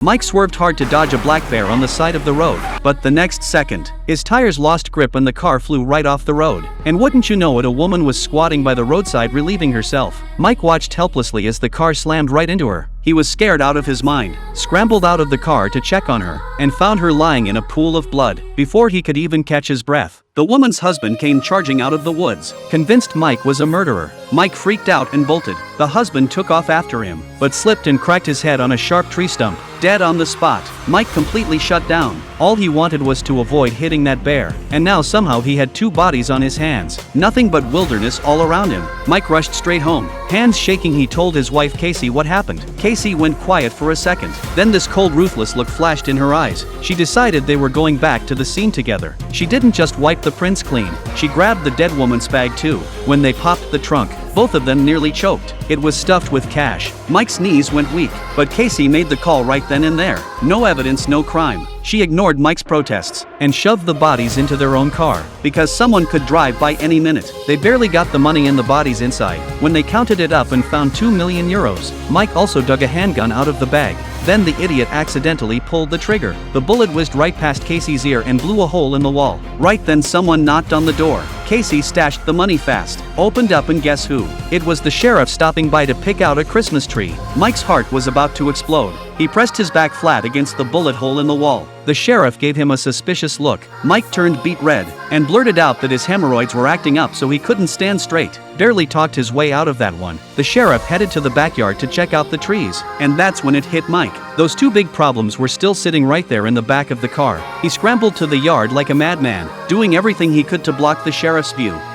Mike swerved hard to dodge a black bear on the side of the road, but the next second, his tires lost grip and the car flew right off the road. And wouldn't you know it, a woman was squatting by the roadside relieving herself. Mike watched helplessly as the car slammed right into her. He was scared out of his mind, scrambled out of the car to check on her, and found her lying in a pool of blood. Before he could even catch his breath, the woman's husband came charging out of the woods, convinced Mike was a murderer. Mike freaked out and bolted. The husband took off after him, but slipped and cracked his head on a sharp tree stump. Dead on the spot, Mike completely shut down. All he wanted was to avoid hitting that bear, and now somehow he had two bodies on his hands. Nothing but wilderness all around him. Mike rushed straight home. Hands shaking, he told his wife Casey what happened. Casey went quiet for a second. Then this cold, ruthless look flashed in her eyes. She decided they were going back to the scene together. She didn't just wipe the prints clean, she grabbed the dead woman's bag too. When they popped the trunk, both of them nearly choked. It was stuffed with cash. Mike's knees went weak, but Casey made the call right then and there. No evidence, no crime. She ignored Mike's protests and shoved the bodies into their own car, because someone could drive by any minute. They barely got the money and the bodies inside when they counted it up and found 2 million euros. Mike also dug a handgun out of the bag. Then the idiot accidentally pulled the trigger. The bullet whizzed right past Casey's ear and blew a hole in the wall. Right then someone knocked on the door. Casey stashed the money fast, opened up, and guess who? It was the sheriff stopping by to pick out a Christmas tree. Mike's heart was about to explode. He pressed his back flat against the bullet hole in the wall. The sheriff gave him a suspicious look. Mike turned beet red and blurted out that his hemorrhoids were acting up so he couldn't stand straight. Barely talked his way out of that one. The sheriff headed to the backyard to check out the trees, and that's when it hit Mike. Those two big problems were still sitting right there in the back of the car. He scrambled to the yard like a madman, doing everything he could to block the sheriff's view.